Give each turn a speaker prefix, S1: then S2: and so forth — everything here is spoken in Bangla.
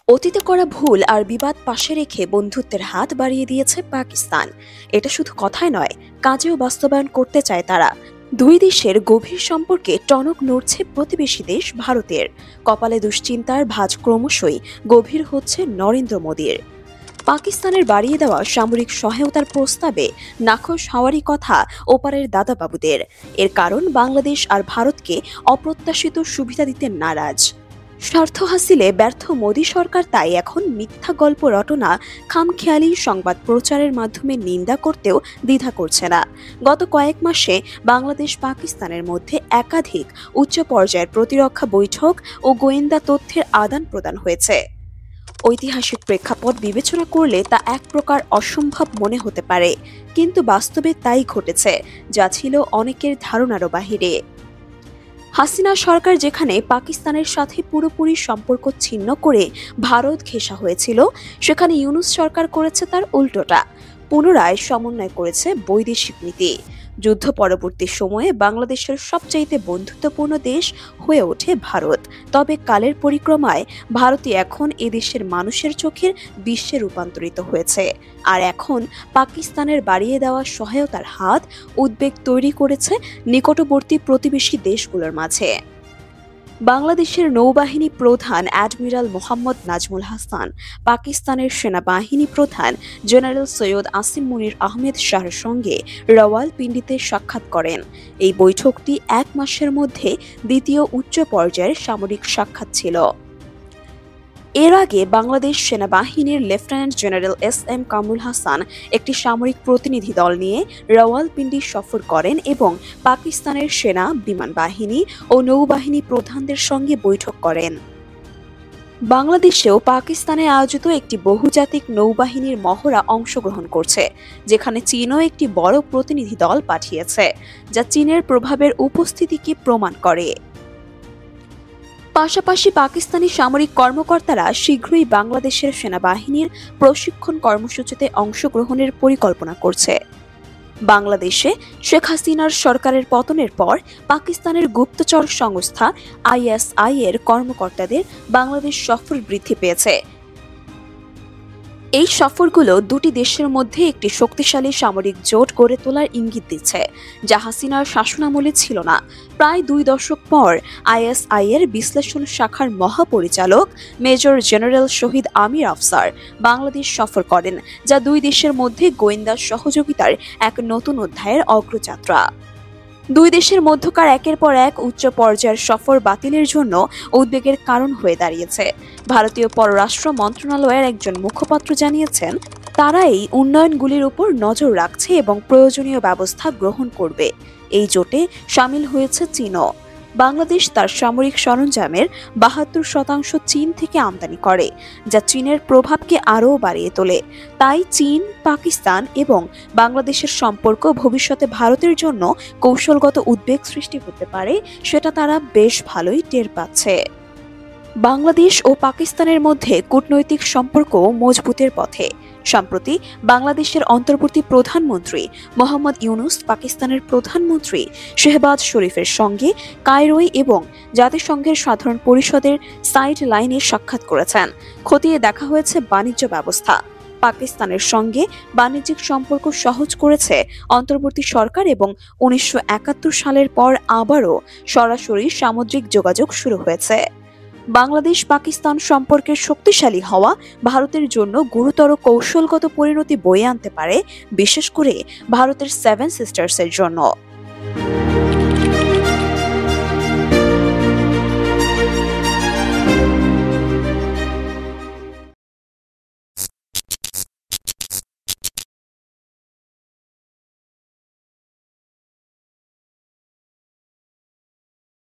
S1: অতীতে করা ভুল আর বিবাদ পাশে রেখে বন্ধুত্বের হাত বাড়িয়ে দিয়েছে পাকিস্তান। এটা শুধু কথায় নয়, কাজেও বাস্তবায়ন করতে চায় তারা। দুই দেশের গভীর সম্পর্কে টনক নড়ছে প্রতিবেশী দেশ ভারতের। কপালে দুশ্চিন্তার ভাঁজ ক্রমশই গভীর হচ্ছে নরেন্দ্র মোদীর। পাকিস্তানের বাড়িয়ে দেওয়া সামরিক সহায়তার প্রস্তাবে নাখোশ হওয়ারই কথা ওপারের দাদাবাবুদের। এর কারণ বাংলাদেশ আর ভারতকে অপ্রত্যাশিত সুবিধা দিতে নারাজ। স্বার্থ হাসিলে ব্যর্থ মোদী সরকার তাই এখন মিথ্যা গল্প রটনা, খামখেয়ালি সংবাদ প্রচারের মাধ্যমে নিন্দা করতেও দ্বিধা করছে না। গত কয়েক মাসে বাংলাদেশ পাকিস্তানের মধ্যে একাধিক উচ্চ পর্যায়ের প্রতিরক্ষা বৈঠক ও গোয়েন্দা তথ্যের আদান প্রদান হয়েছে। ঐতিহাসিক প্রেক্ষাপট বিবেচনা করলে তা এক প্রকার অসম্ভব মনে হতে পারে, কিন্তু বাস্তবে তাই ঘটেছে, যা ছিল অনেকের ধারণারও বাহিরে। হাসিনা সরকার যেখানে পাকিস্তানের সাথে পুরোপুরি সম্পর্ক ছিন্ন করে ভারত ঘেঁষা হয়েছিল, সেখানে ইউনূস সরকার করেছে তার উল্টোটা। পুনরায় সমন্বয় করেছে বৈদেশিক নীতি। যুদ্ধ পরবর্তী সময়ে বাংলাদেশের সবচাইতে বন্ধুত্বপূর্ণ দেশ হয়ে ওঠে ভারত। তবে কালের পরিক্রমায় ভারতই এখন এদেশের মানুষের চোখের বিশ্বে রূপান্তরিত হয়েছে। আর এখন পাকিস্তানের বাড়িয়ে দেওয়া সহায়তার হাত উদ্বেগ তৈরি করেছে নিকটবর্তী প্রতিবেশী দেশগুলোর মাঝে। বাংলাদেশের নৌবাহিনী প্রধান অ্যাডমিরাল মোহাম্মদ নাজমুল হাসান পাকিস্তানের সেনাবাহিনী প্রধান জেনারেল সৈয়দ আসিম মুনির আহমেদ শাহর সঙ্গে রাওয়ালপিন্ডিতে সাক্ষাৎ করেন। এই বৈঠকটি এক মাসের মধ্যে দ্বিতীয় উচ্চ পর্যায়ের সামরিক সাক্ষাৎ ছিল। এর আগে বাংলাদেশ সেনাবাহিনীর lieutenant general SM. Kamrul Hasan একটি সামরিক প্রতিনিধি দল নিয়ে রাওয়ালপিন্ডি সফর করেন এবং পাকিস্তানের সেনা, বিমান বাহিনী ও নৌবাহিনী প্রধানদের সঙ্গে বৈঠক করেন। বাংলাদেশেও পাকিস্তানে আয়োজিত একটি বহুজাতিক নৌবাহিনীর মহড়া অংশগ্রহণ করছে, যেখানে চীনও একটি বড় প্রতিনিধি দল পাঠিয়েছে, যা চীনের প্রভাবের উপস্থিতিকে প্রমাণ করে। পাশাপাশি পাকিস্তানি সামরিক কর্মকর্তারা শীঘ্রই বাংলাদেশের সেনাবাহিনীর প্রশিক্ষণ কর্মসূচিতে অংশগ্রহণের পরিকল্পনা করছে। বাংলাদেশে শেখ হাসিনার সরকারের পতনের পর পাকিস্তানের গুপ্তচর সংস্থা আইএসআই এর কর্মকর্তাদের বাংলাদেশ সফর বৃদ্ধি পেয়েছে। এই সফরগুলো দুটি দেশের মধ্যে একটি শক্তিশালী সামরিক জোট গড়ে তোলার ইঙ্গিত দিচ্ছে, যা হাসিনার শাসনামলে ছিল না। প্রায় 2 দশক পর আইএসআই এর বিশ্লেষণ শাখার মহাপরিচালক মেজর জেনারেল শহীদ আমির আফসার বাংলাদেশ সফর করেন, যা দুই দেশের মধ্যে গোয়েন্দা সহযোগিতার এক নতুন অধ্যায়ের অগ্রযাত্রা। দুই দেশের মধ্যকার একের পর এক উচ্চ পর্যায়ের সফর বাতিলের জন্য উদ্বেগের কারণ হয়ে দাঁড়িয়েছে। ভারতীয় পররাষ্ট্র মন্ত্রণালয়ের একজন মুখপাত্র জানিয়েছেন, তারা এই উন্নয়নগুলির উপর নজর রাখছে এবং প্রয়োজনীয় ব্যবস্থা গ্রহণ করবে। এই জোটে শামিল হয়েছে চীনও। বাংলাদেশ তার সামরিক সরঞ্জামের 72% চীন থেকে আমদানি করে, যা চীনের প্রভাবকে আরও বাড়িয়ে তোলে। তাই চীন, পাকিস্তান এবং বাংলাদেশের সম্পর্ক ভবিষ্যতে ভারতের জন্য কৌশলগত উদ্বেগ সৃষ্টি করতে পারে, সেটা তারা বেশ ভালোই টের পাচ্ছে। বাংলাদেশ ও পাকিস্তানের মধ্যে কূটনৈতিক সম্পর্ক মজবুতের পথে। সম্প্রতি বাংলাদেশের অন্তর্বর্তী প্রধানমন্ত্রী মোহাম্মদ ইউনূস পাকিস্তানের প্রধানমন্ত্রী শেহবাজ শরীফের সঙ্গে কায়রোয় এবং জাতিসংঘের সাধারণ পরিষদের সাইড লাইনে সাক্ষাৎ করেছেন। খতিয়ে দেখা হয়েছে বাণিজ্য ব্যবস্থা। পাকিস্তানের সঙ্গে বাণিজ্যিক সম্পর্ক সহজ করেছে অন্তর্বর্তী সরকার এবং 1971 সালের পর আবারও সরাসরি সামুদ্রিক যোগাযোগ শুরু হয়েছে। বাংলাদেশ পাকিস্তান সম্পর্কের শক্তিশালী হওয়া ভারতের জন্য গুরুতর কৌশলগত পরিণতি বয়ে আনতে পারে, বিশেষ করে ভারতের 7 সিস্টার্সের জন্য।